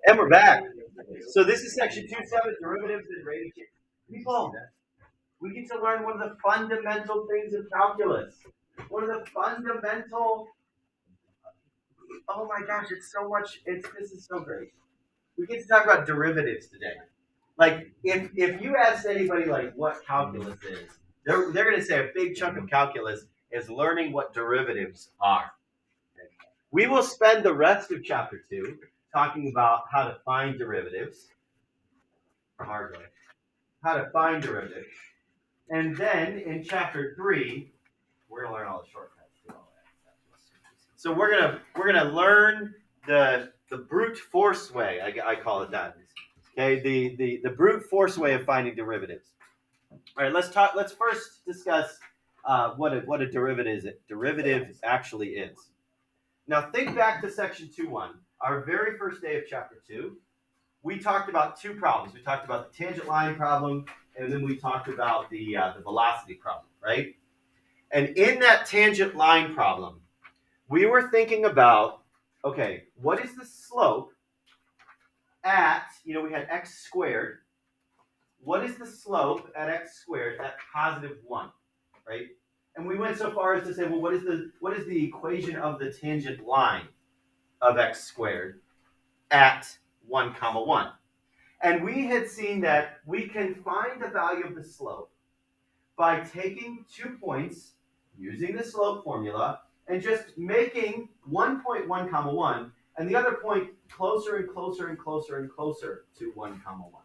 And we're back. So this is section 2.7, derivatives and rate of change. People, we get to learn one of the fundamental things of calculus. One of the fundamental, oh my gosh, it's so much, this is so great. We get to talk about derivatives today. Like, if you ask anybody, like, what calculus is, they're going to say a big chunk of calculus is learning what derivatives are. We will spend the rest of chapter 2 talking about how to find derivatives, or hard way, how to find derivatives. And then in chapter 3, we're gonna learn all the shortcuts. So we're gonna learn the brute force way. I call it that. Okay, the brute force way of finding derivatives. All right, let's talk. Let's first discuss what a derivative actually is. Now think back to section 2.1, our very first day of chapter 2. We talked about two problems. We talked about the tangent line problem, and then we talked about the velocity problem, right? And in that tangent line problem, we were thinking about, okay, what is the slope at, we had x squared. What is the slope at x squared at positive 1, right? And we went so far as to say, well, what is the equation of the tangent line of x squared at 1 comma 1? And we had seen that we can find the value of the slope by taking 2 points, using the slope formula, and just making 1.1 comma 1 and the other point closer and closer and closer and closer to 1 comma 1.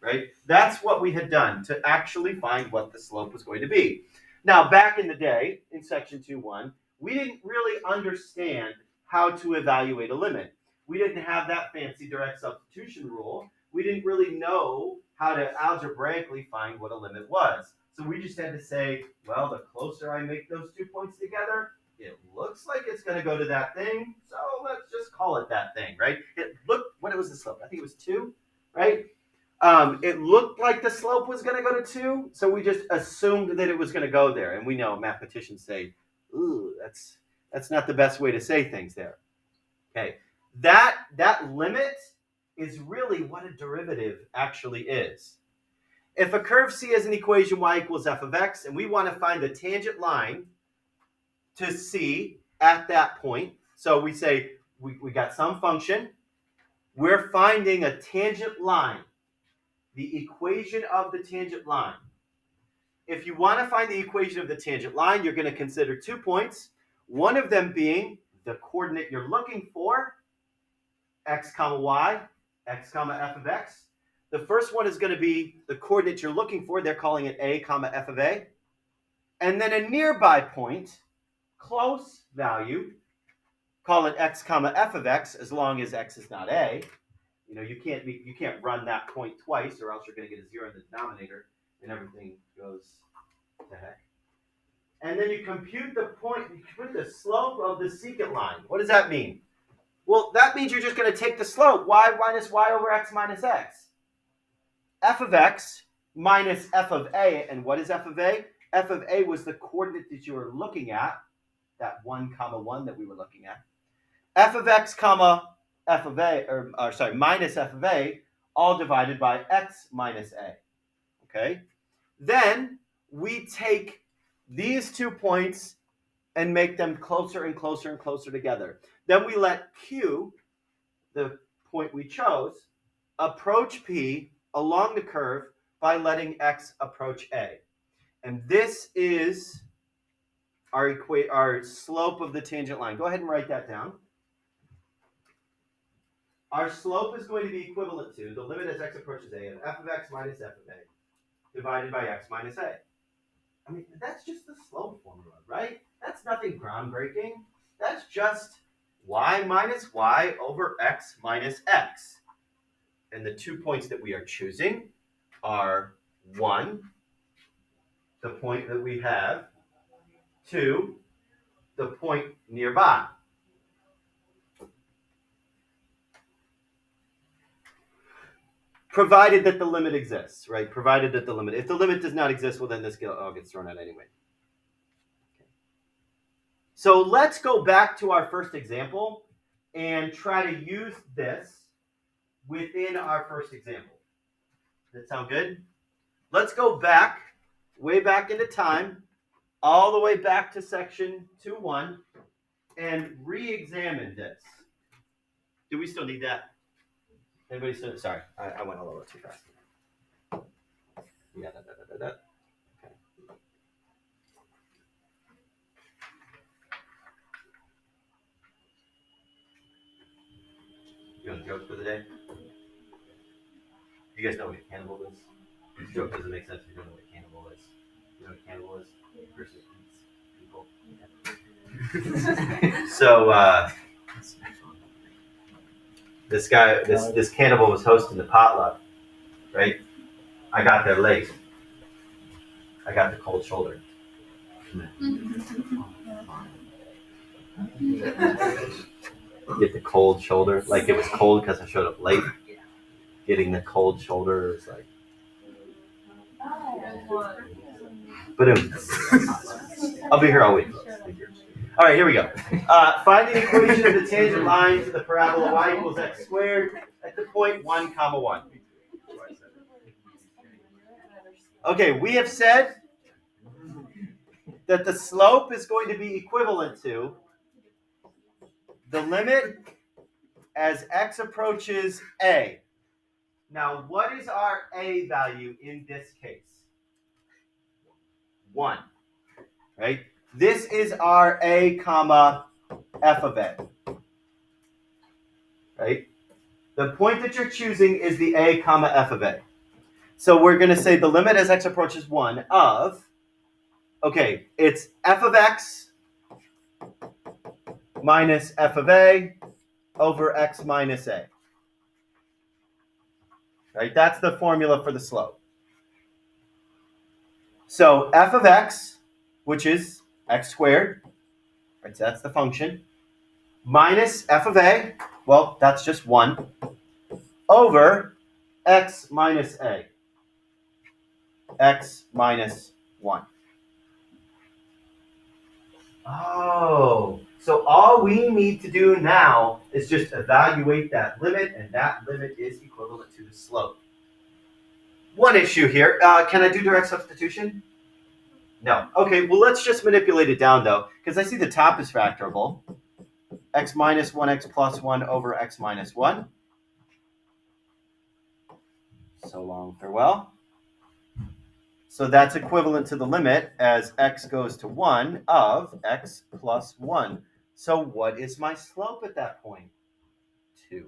Right? That's what we had done to actually find what the slope was going to be. Now, back in the day, in section 2.1, we didn't really understand how to evaluate a limit. We didn't have that fancy direct substitution rule. We didn't really know how to algebraically find what a limit was. So we just had to say, well, the closer I make those 2 points together, it looks like it's going to go to that thing. So let's just call it that thing, right? What was the slope? I think it was 2, right? It looked like the slope was going to go to 2, so we just assumed that it was going to go there. And we know mathematicians say, ooh, that's not the best way to say things there. Okay, that limit is really what a derivative actually is. If a curve C has an equation y equals f of x, and we want to find the tangent line to C at that point, so we say we got some function, we're finding a tangent line, the equation of the tangent line. If you want to find the equation of the tangent line, you're going to consider 2 points, one of them being the coordinate you're looking for, x comma y, x comma f of x. The first one is going to be the coordinate you're looking for. They're calling it a comma f of a. And then a nearby point, close value, call it x comma f of x, as long as x is not a. You can't run that point twice, or else you're going to get a 0 in the denominator, and everything goes to heck. And then you compute the slope of the secant line. What does that mean? Well, that means you're just going to take the slope, y minus y over x minus x. F of x minus f of a, and what is f of a? F of a was the coordinate that you were looking at, that 1 comma 1 that we were looking at. F of x comma f of a, minus f of a, all divided by x minus a. Okay? Then we take these 2 points and make them closer and closer and closer together. Then we let Q, the point we chose, approach P along the curve by letting X approach A. And this is our slope of the tangent line. Go ahead and write that down. Our slope is going to be equivalent to the limit as X approaches A of f of x minus f of A divided by x minus A. I mean, that's just the slope formula, right? That's nothing groundbreaking. That's just y minus y over x minus x. And the 2 points that we are choosing are 1, the point that we have, 2, the point nearby. Provided that the limit exists, right? If the limit does not exist, well, then this all gets thrown out anyway. Okay. So let's go back to our first example and try to use this within our first example. Does that sound good? Let's go back, way back into time, all the way back to section 2.1 and re-examine this. Do we still need that? Anybody still? Sorry, I went a little too fast. Yeah, okay. You want a joke for the day? You guys know what a cannibal is? This joke doesn't make sense if you don't know what a cannibal is. You know what a cannibal is? A person who eats people. So this guy, this cannibal was hosting the potluck, right? I got there late. I got the cold shoulder. Get the cold shoulder, like it was cold because I showed up late. Getting the cold shoulder is like, but I'll be here all week. All right, here we go. Find the equation of the tangent line to the parabola y equals x squared at the point 1, 1. Okay, we have said that the slope is going to be equivalent to the limit as x approaches a. Now, what is our a value in this case? 1, right? This is our a comma f of a, right? The point that you're choosing is the a comma f of a. So we're going to say the limit as x approaches 1 of, okay, it's f of x minus f of a over x minus a. Right? That's the formula for the slope. So f of x, which is x squared, right? So that's the function, minus f of a, well, that's just 1, over x minus a. X minus 1. Oh, so all we need to do now is just evaluate that limit, and that limit is equivalent to the slope. One issue here, can I do direct substitution? No. Okay, well, let's just manipulate it down, though, because I see the top is factorable. X minus 1, x plus 1 over x minus 1. So long, farewell. So that's equivalent to the limit as x goes to 1 of x plus 1. So what is my slope at that point? 2.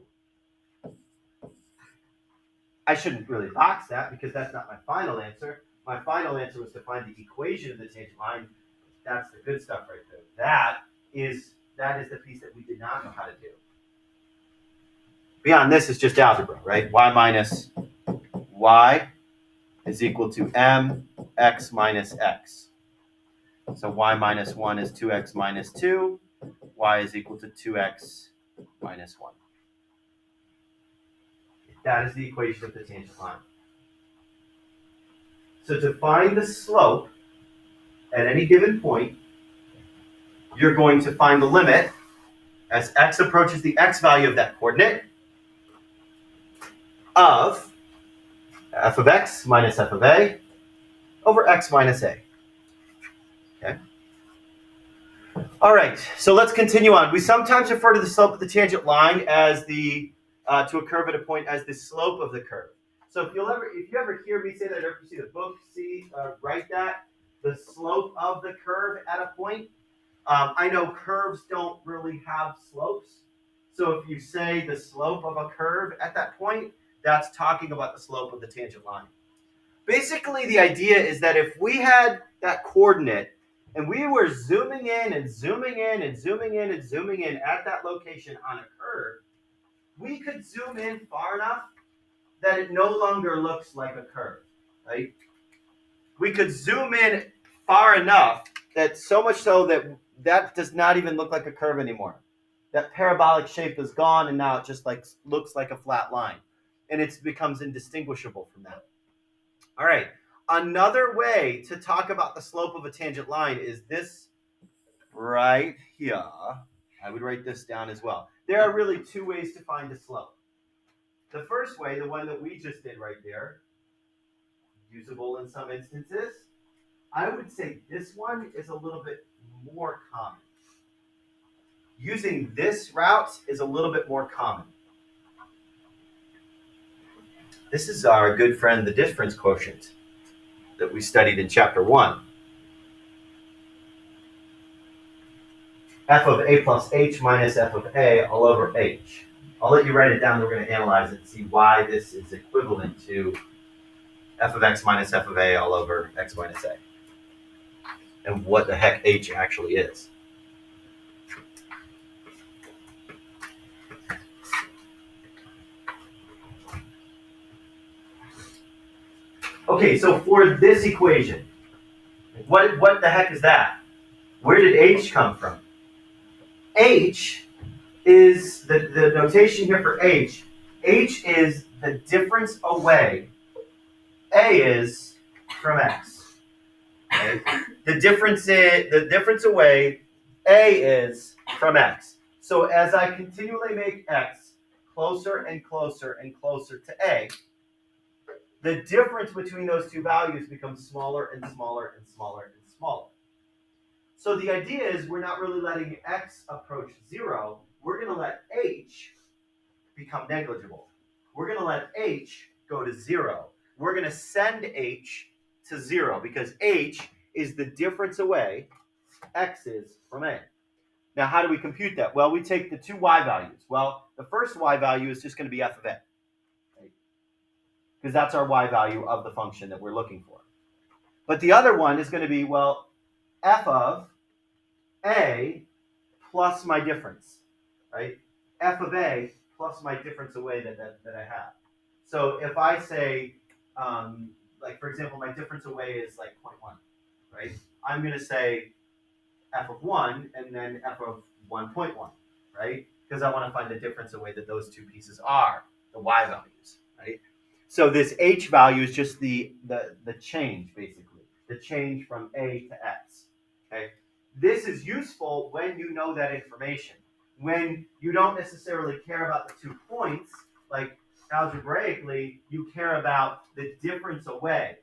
I shouldn't really box that because that's not my final answer. My final answer was to find the equation of the tangent line. That's the good stuff right there. That is the piece that we did not know how to do. Beyond this is just algebra, right? Y minus y is equal to mx minus x. So y minus 1 is 2x minus 2. Y is equal to 2x minus 1. That is the equation of the tangent line. So to find the slope at any given point, you're going to find the limit as x approaches the x value of that coordinate of f of x minus f of a over x minus a. Okay. All right, so let's continue on. We sometimes refer to the slope of the tangent line as the to a curve at a point as the slope of the curve. So if you ever hear me say that, or if you see the book, write that, the slope of the curve at a point. I know curves don't really have slopes. So if you say the slope of a curve at that point, that's talking about the slope of the tangent line. Basically, the idea is that if we had that coordinate and we were zooming in and zooming in and zooming in and zooming in at that location on a curve, we could zoom in far enough that it no longer looks like a curve, right? We could zoom in far enough that so much so that does not even look like a curve anymore. That parabolic shape is gone, and now it just looks like a flat line, and it becomes indistinguishable from that. All right, another way to talk about the slope of a tangent line is this right here. I would write this down as well. There are really two ways to find the slope. The first way, the one that we just did right there, usable in some instances. I would say this one is a little bit more common. Using this route is a little bit more common. This is our good friend, the difference quotient, that we studied in chapter 1. F of a plus h minus f of a all over h. I'll let you write it down. We're going to analyze it and see why this is equivalent to f of x minus f of a all over x minus a. And what the heck h actually is. Okay, so for this equation, what the heck is that? Where did h come from? H is the notation here for h. H is the difference away. A is from x. Okay? The difference away. A is from x. So as I continually make x closer and closer and closer to a, the difference between those two values becomes smaller and smaller and smaller and smaller. So the idea is we're not really letting x approach 0. We're going to let h become negligible. We're going to let h go to 0. We're going to send h to 0 because h is the difference away x is from a. Now, how do we compute that? Well, we take the two y values. Well, the first y value is just going to be f of a, right? Because that's our y value of the function that we're looking for. But the other one is going to be, well, f of a plus my difference, right? F of a plus my difference away that I have. So if I say, like for example, my difference away is like 0.1, right? I'm going to say f of 1 and then f of 1.1, right? Because I want to find the difference away that those two pieces are, the y values, right? So this h value is just the change, basically, the change from a to x, okay? This is useful when you know that information. When you don't necessarily care about the 2 points, like algebraically, you care about the difference away.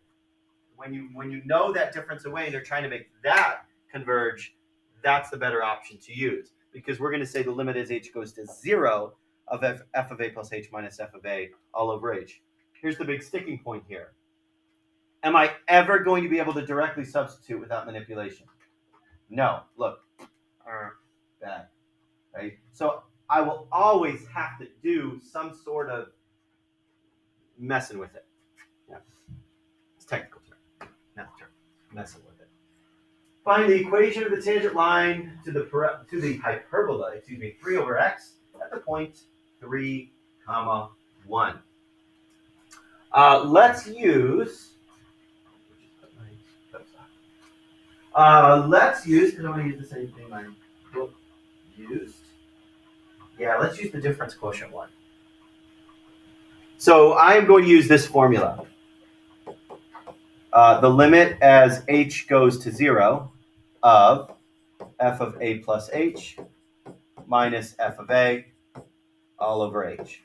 When you know that difference away and you're trying to make that converge, that's the better option to use. Because we're going to say the limit as h goes to 0 of f of a plus h minus f of a all over h. Here's the big sticking point here. Am I ever going to be able to directly substitute without manipulation? No. Look. Bad. Right? So I will always have to do some sort of messing with it. Yeah. It's a technical term. Not a term. Messing with it. Find the equation of the tangent line to the hyperbola, 3 over x at the point 3, 1. Let's use, because I want to use the same thing my book used. Yeah, let's use the difference quotient one. So I am going to use this formula. The limit as h goes to 0 of f of a plus h minus f of a all over h.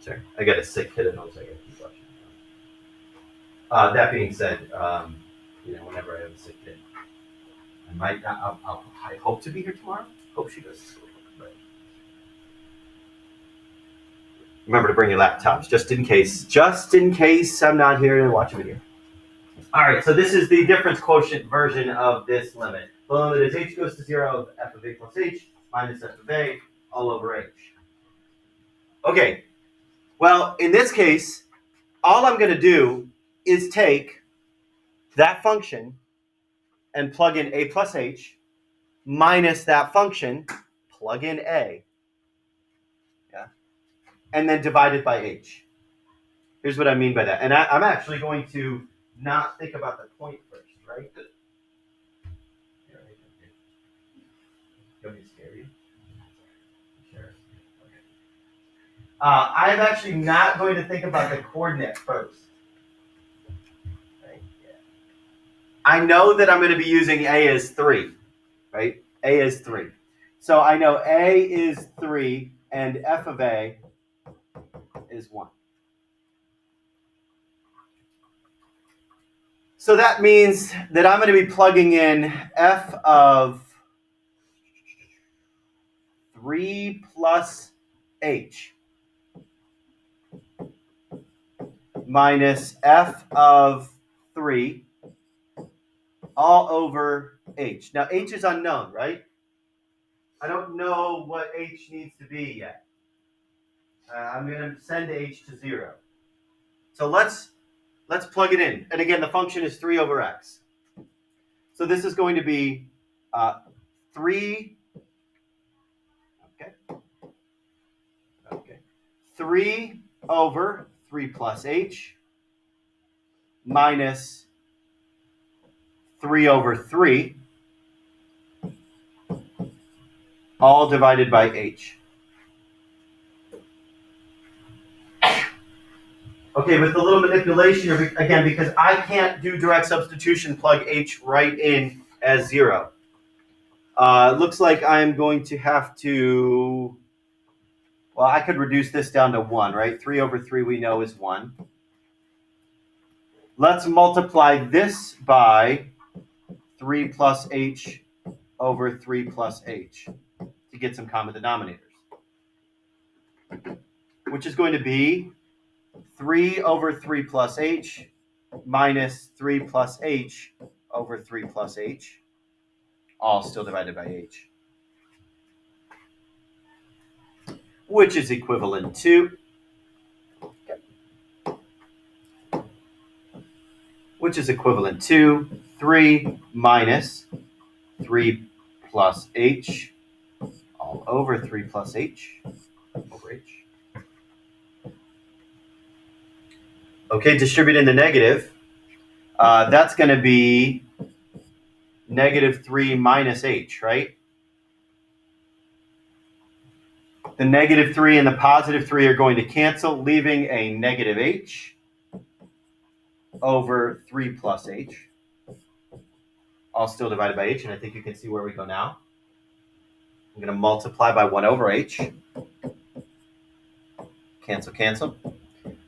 Sorry, I got a sick kid at home, so I got to keep watching. That being said, whenever I have a sick kid, I might not. I hope to be here tomorrow. Hope she goes to school. But remember to bring your laptops just in case. Just in case I'm not here to watch a video. All right, so this is the difference quotient version of this limit. The limit is h goes to 0 of f of a plus h minus f of a all over h. Okay, well, in this case, all I'm going to do is take that function and plug in a plus h minus that function, plug in a, yeah, and then divide it by h. Here's what I mean by that. And I'm actually going to not think about the point first, right? Don't be scary. Sure. Okay. I'm actually not going to think about the coordinate first. Right? Yeah. I know that I'm going to be using A as 3, right? A is 3. So I know A is 3 and f of A is 1. So that means that I'm going to be plugging in f of 3 plus h minus f of 3 all over h. Now h is unknown, right? I don't know what h needs to be yet. I'm going to send h to 0. So let's plug it in. And again, the function is 3 over x. So this is going to be 3, okay, 3 over 3 plus h minus 3 over 3, all divided by h. Okay, with a little manipulation, again, because I can't do direct substitution, plug h right in as 0. It looks like I'm going to have to, well, I could reduce this down to 1, right? 3 over 3 we know is 1. Let's multiply this by 3 plus h over 3 plus h to get some common denominators, which is going to be 3 over 3 plus h minus 3 plus h over 3 plus h, all still divided by h, which is equivalent to, which is equivalent to 3 minus 3 plus h all over 3 plus h over h. Okay, distributing the negative, that's going to be negative 3 minus h, right? The negative 3 and the positive 3 are going to cancel, leaving a negative h over 3 plus h, all still divided by h, and I think you can see where we go now. I'm going to multiply by 1 over h. Cancel, cancel.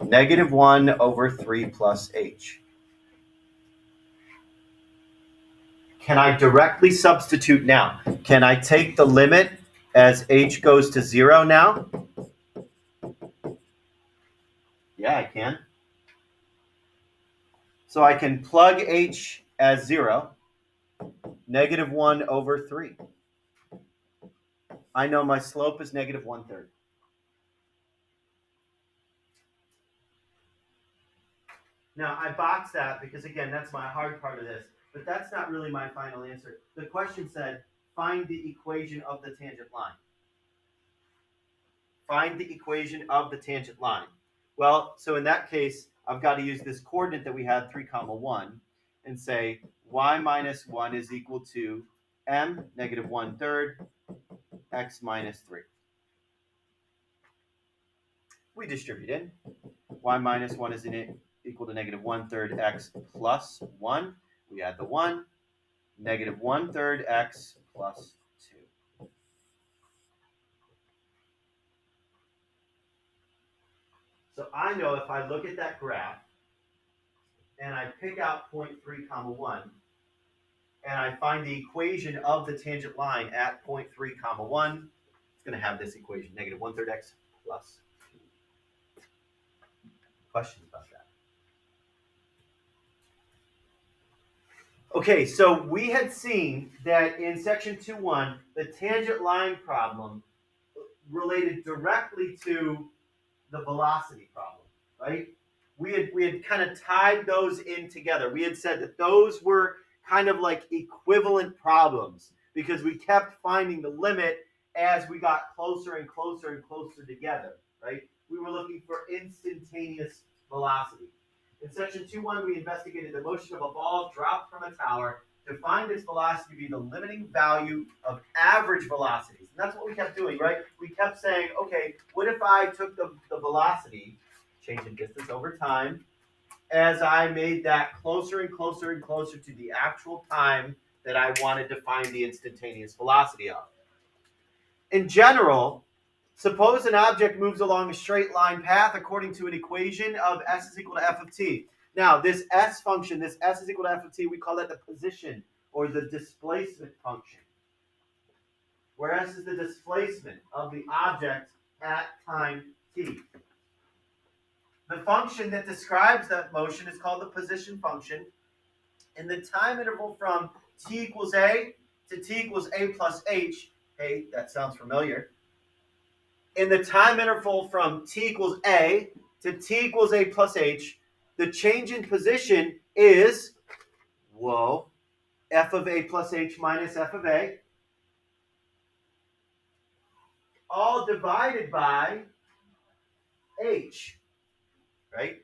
Negative 1 over 3 plus h. Can I directly substitute now? Can I take the limit as h goes to 0 now? Yeah, I can. So I can plug h as 0, negative 1 over 3. I know my slope is negative 1/3. Now, I boxed that because, again, that's my hard part of this, but that's not really my final answer. The question said, find the equation of the tangent line. Find the equation of the tangent line. Well, so in that case, I've got to use this coordinate that we had, 3, 1, and say y minus 1 is equal to m, negative 1/3, x minus 3. We distribute in. Y minus 1 is equal to negative 1/3 x plus 1. We add the 1. Negative 1/3 x plus 2. So I know if I look at that graph and I pick out point 3, 1, and I find the equation of the tangent line at point 3, 1, it's going to have this equation, negative 1/3 x plus 2. Questions about that? Okay, so we had seen that in section 2.1, the tangent line problem related directly to the velocity problem, right? We had kind of tied those in together. We had said that those were kind of like equivalent problems because we kept finding the limit as we got closer and closer and closer together, right? We were looking for instantaneous velocity. In section 2.1, we investigated the motion of a ball dropped from a tower to find its velocity to be the limiting value of average velocities. And that's what we kept doing, right? We kept saying, okay, what if I took the velocity, change in distance over time, as I made that closer and closer and closer to the actual time that I wanted to find the instantaneous velocity of. In general, suppose an object moves along a straight line path according to an equation of s is equal to f of t. Now, this s function, this s is equal to f of t, we call that the position or the displacement function, where s is the displacement of the object at time t. The function that describes that motion is called the position function. In the time interval from t equals a to t equals a plus h, hey, that sounds familiar. In the time interval from t equals a to t equals a plus h, the change in position is, f of a plus h minus f of a, all divided by h, right?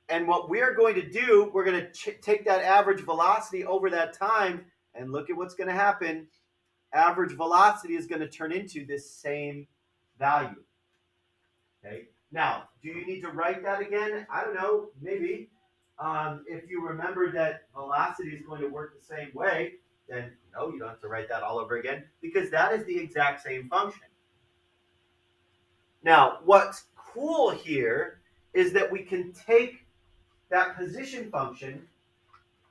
And what we're going to do, we're going to take that average velocity over that time, and look at what's going to happen. Average velocity is going to turn into this same value. Okay. Now, do you need to write that again? I don't know. Maybe. If you remember that velocity is going to work the same way, then no, you don't have to write that all over again because that is the exact same function. Now, what's cool here is that we can take that position function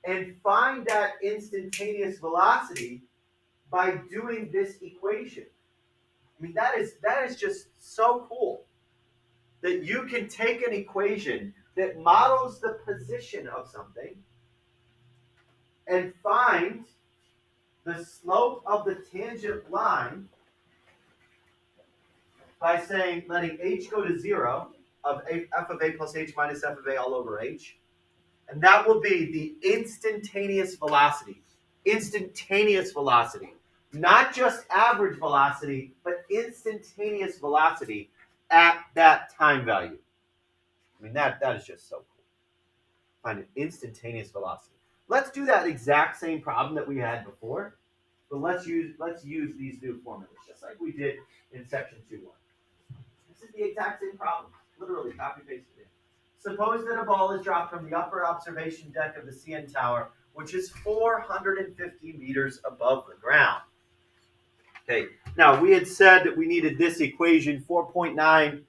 and find that instantaneous velocity by doing this equation. I mean, that is just so cool that you can take an equation that models the position of something and find the slope of the tangent line by saying letting h go to 0 of f of a plus h minus f of a all over h. And that will be the instantaneous velocity. Instantaneous velocity. Not just average velocity, but instantaneous velocity at that time value. I mean, that is just so cool. Find an instantaneous velocity. Let's do that exact same problem that we had before, but let's use these new formulas, just like we did in section 2.1. This is the exact same problem. Literally copy pasted it. Suppose that a ball is dropped from the upper observation deck of the CN Tower, which is 450 meters above the ground. Okay, now we had said that we needed this equation, 4.9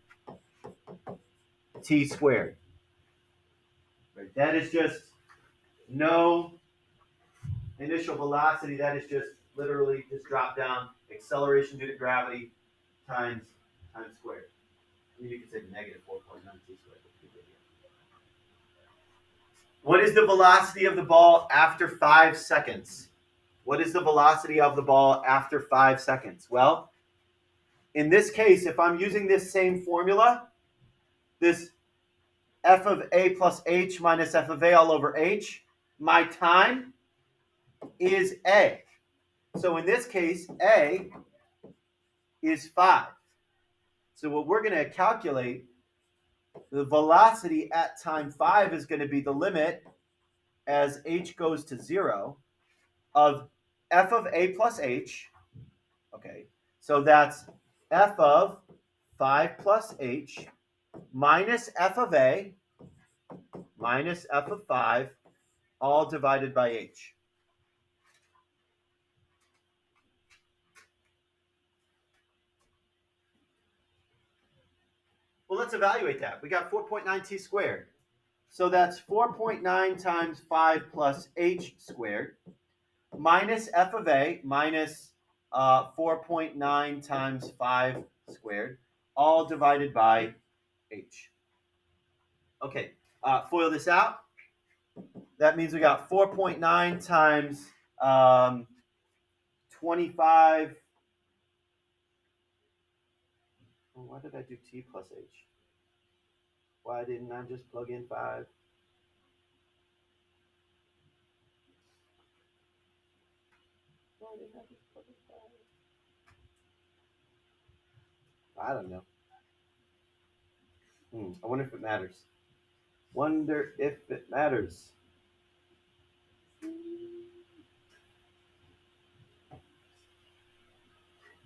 t squared. Right, that is just no initial velocity. That is just literally just drop down acceleration due to gravity times squared. I mean, you could say negative 4.9 t squared. What is the velocity of the ball after 5 seconds? What is the velocity of the ball after 5 seconds? Well, in this case, if I'm using this same formula, this f of a plus h minus f of a all over h, my time is a. So in this case, a is 5. So what we're going to calculate, the velocity at time 5 is going to be the limit as h goes to 0 of f of a plus h. Okay, so that's f of 5 plus h minus f of a minus f of 5 all divided by h. Well, let's evaluate that. We got 4.9 t squared. So that's 4.9 times 5 plus h squared minus f of a minus 4.9 times 5 squared, all divided by h. Okay, FOIL this out. That means we got 4.9 times 25. Oh, why did I do t plus h? Why didn't I just plug in 5? Why didn't I just plug in 5? I don't know. I wonder if it matters. Wonder if it matters.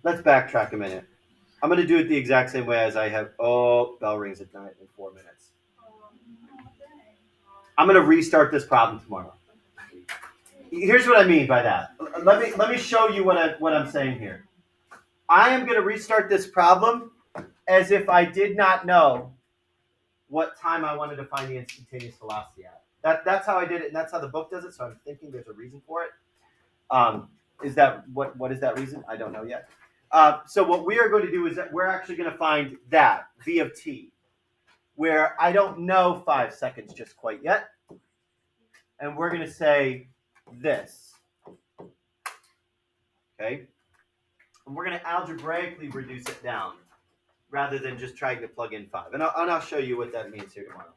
Let's backtrack a minute. I'm going to do it the exact same way as I have. Oh, bell rings at night in 4 minutes. I'm going to restart this problem tomorrow. Here's what I mean by that. Let me show you what I'm saying here. I am going to restart this problem as if I did not know what time I wanted to find the instantaneous velocity at. That's how I did it, and that's how the book does it. So I'm thinking there's a reason for it. Is that what is that reason? I don't know yet. So what we are going to do is that we're actually going to find that v of t, where I don't know 5 seconds just quite yet, and we're going to say this. Okay, and we're going to algebraically reduce it down rather than just trying to plug in 5. And I'll show you what that means here tomorrow.